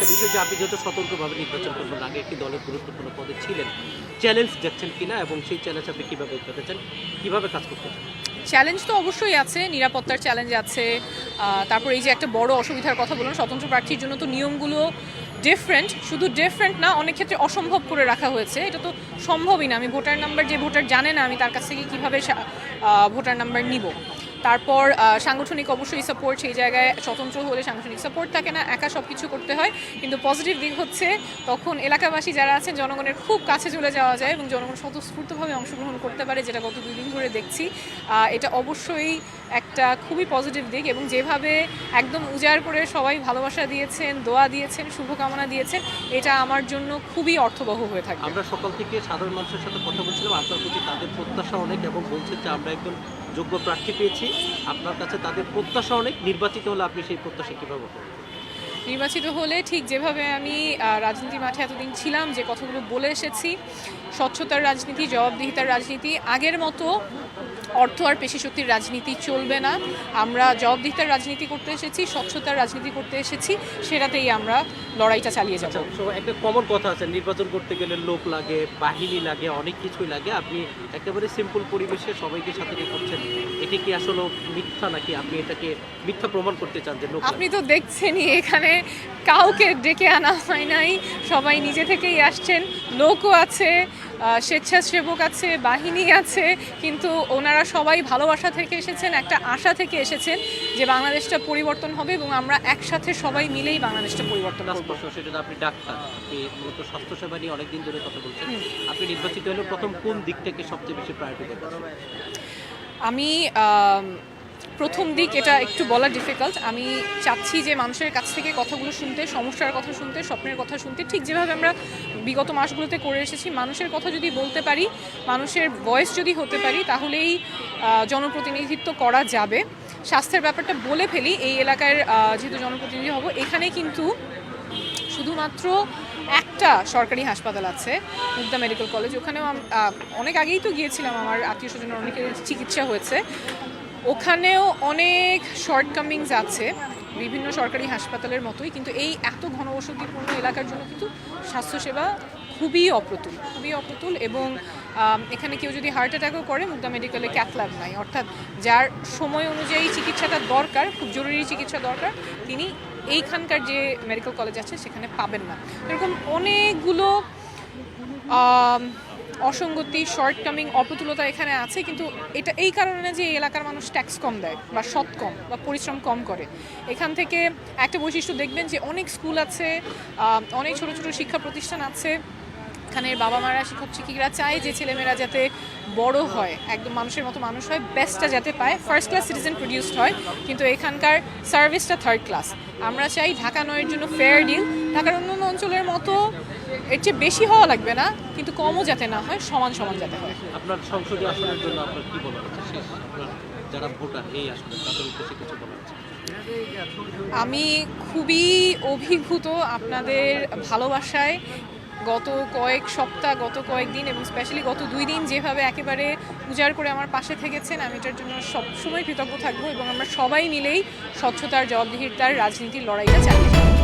বিষয় যে আপনি যত সতর্কভাবে নির্বাচন করবেন, আগে একটি দলের গুরুত্বপূর্ণ পদে ছিলেন, চ্যালেঞ্জ যাচ্ছেন কিনা এবং সেই চ্যালেঞ্জ আপনি কীভাবে উঠাতে চান, কীভাবে কাজ করতে চান? চ্যালেঞ্জ তো অবশ্যই আছে, নিরাপত্তার চ্যালেঞ্জ আছে। তারপর এই যে একটা বড় অসুবিধার কথা বললাম, স্বতন্ত্র প্রার্থীর জন্য তো নিয়মগুলো ডিফারেন্ট, শুধু ডিফারেন্ট না, অনেক ক্ষেত্রে অসম্ভব করে রাখা হয়েছে। এটা তো সম্ভবই না, আমি ভোটার নাম্বার, যে ভোটার জানে না, আমি তার কাছ থেকে কীভাবে ভোটার নাম্বার নিব। তারপর সাংগঠনিক অবশ্যই সাপোর্ট, সেই জায়গায় স্বতন্ত্র হলে সাংগঠনিক সাপোর্ট থাকে না, একা সব কিছু করতে হয়। কিন্তু পজিটিভ দিক হচ্ছে তখন এলাকাবাসী যারা আছেন জনগণের খুব কাছে চলে যাওয়া যায় এবং জনগণ স্বতঃস্ফূর্তভাবে অংশগ্রহণ করতে পারে, যেটা গত 2 দিন ধরে দেখছি। এটা অবশ্যই একটা খুবই পজিটিভ দিক, এবং যেভাবে একদম উজাড় করে সবাই ভালোবাসা দিয়েছেন, দোয়া দিয়েছেন, শুভকামনা দিয়েছেন, এটা আমার জন্য খুবই অর্থবহ হয়ে থাকে। আমরা সকাল থেকে সাধারণ মানুষের সাথে কথা বলছিলাম, আপনার প্রতি তাদের প্রত্যাশা অনেক এবং বলছেন যে আমরা একজন যোগ্য প্রার্থী পেয়েছি। আপনার কাছে তাদের প্রত্যাশা অনেক, নির্বাচিত হলে আপনি সেই প্রত্যাশা কীভাবে করবেন? নির্বাচিত হলে ঠিক যেভাবে আমি রাজনীতি মাঠে এতদিন ছিলাম, যে কথাগুলো বলে এসেছি, স্বচ্ছতার রাজনীতি, জবাবদিহিতার রাজনীতি, আগের মতো অর্থ আর পেশিশক্তির রাজনীতি চলবে না। আমরা জবাবদিহিতার রাজনীতি করতে এসেছি, স্বচ্ছতার রাজনীতি করতে এসেছি, সেটাতেই আমরা লড়াইটা চালিয়ে যাব। একটা কমন কথা আছে, নির্বাচন করতে গেলে লোক লাগে, বাহিনী লাগে, অনেক কিছুই লাগে। আপনি একেবারে সিম্পল পরিবেশে সবাইকে সাথে নিয়ে করছেন, এটা কি আসলে মিথ্যা, নাকি আপনি এটাকে মিথ্যা প্রমাণ করতে চান যে লোক? আপনি তো দেখছেনই, এখানে কাউকে ডেকে আনা হয় নাই, সবাই নিজে থেকেই আসছেন। লোকও আছে, স্বেচ্ছাসেবক আছে, বাহিনী আছে, কিন্তু ওনারা সবাই ভালোবাসা থেকে এসেছেন, একটা আশা থেকে এসেছেন যে বাংলাদেশটা পরিবর্তন হবে এবং আমরা একসাথে সবাই মিলেই বাংলাদেশটা পরিবর্তন করব। সেটা আপনি ডাক্তার, আপনি মূলত স্বাস্থ্যসেবা নিয়ে অনেকদিন ধরে কথা বলছেন। আপনি নির্বাচিত হলে প্রথম কোন দিকটাকে সবচেয়ে বেশি প্রায়োরিটি দেবেন? আমি প্রথম দিক এটা একটু বলা ডিফিকাল্ট। আমি চাচ্ছি যে মানুষের কাছ থেকে কথাগুলো শুনতে, সমস্যার কথা শুনতে, স্বপ্নের কথা শুনতে, ঠিক যেভাবে আমরা বিগত মাসগুলোতে করে এসেছি। মানুষের কথা যদি বলতে পারি, মানুষের ভয়েস যদি হতে পারি, তাহলেই জনপ্রতিনিধিত্ব করা যাবে। স্বাস্থ্যের ব্যাপারটা বলে ফেলি, এই এলাকার যেহেতু জনপ্রতিনিধি হব, এখানে কিন্তু শুধুমাত্র একটা সরকারি হাসপাতাল আছে, মুগদা মেডিকেল কলেজ। ওখানেও অনেক আগেই তো গিয়েছিলাম, আমার আত্মীয় স্বজনের অনেকের চিকিৎসা হয়েছে। ওখানেও অনেক শর্টকামিংস আছে বিভিন্ন সরকারি হাসপাতালের মতোই, কিন্তু এই এত ঘনবসতিপূর্ণ এলাকার জন্য কিন্তু স্বাস্থ্যসেবা খুবই অপ্রতুল। এবং এখানে কেউ যদি হার্ট অ্যাটাকও করে, মুগদা মেডিকেলে ক্যাথ ল্যাব নাই, অর্থাৎ যার সময় অনুযায়ী চিকিৎসাটা দরকার, খুব জরুরি চিকিৎসা দরকার, তিনি এইখানকার যে মেডিকেল কলেজ আছে সেখানে পাবেন না। এরকম অনেকগুলো অসঙ্গতি, শর্টকামিং, অপ্রতুলতা এখানে আছে। কিন্তু এটা এই কারণে না যে এই এলাকার মানুষ ট্যাক্স কম দেয় বা সৎ কম বা পরিশ্রম কম করে। এখান থেকে একটা বৈশিষ্ট্য দেখবেন যে অনেক স্কুল আছে, অনেক ছোট ছোট শিক্ষা প্রতিষ্ঠান আছে। এখানের বাবা মারা, শিক্ষক শিক্ষিকারা চায় যে ছেলেমেয়েরা যাতে বড় হয়, একদম মানুষের মতো মানুষ হয়, বেস্টটা যাতে পায়, ফার্স্ট ক্লাস সিটিজেন প্রডিউসড হয়। কিন্তু এখানকার সার্ভিসটা থার্ড ক্লাস। আমরা চাই ঢাকা নয়ের জন্য ফেয়ার ডিল, ঢাকার অন্যান্য অঞ্চলের মতো এর চেয়ে বেশি হওয়া লাগবে না, কিন্তু কমও যাতে না হয়, সমান সমান যাতে হয়। আপনার সংসদীয় আসনের জন্য আপনার কি বলা হচ্ছে, শেষ আপনার যারা ভোটার এই আসনে, তাদের উদ্দেশ্যে কিছু বলা হচ্ছে? আমি খুবই অভিভূত আপনাদের ভালোবাসায়। গত কয়েক সপ্তাহ, গত কয়েকদিন এবং স্পেশালি গত 2 দিন যেভাবে একেবারে উজাড় করে আমার পাশে থেকেছেন, আমি এটার জন্য সবসময় কৃতজ্ঞ থাকবো এবং আমরা সবাই মিলেই স্বচ্ছতার, জবাবদিহিতার রাজনীতির লড়াইটা চালিয়ে যাব।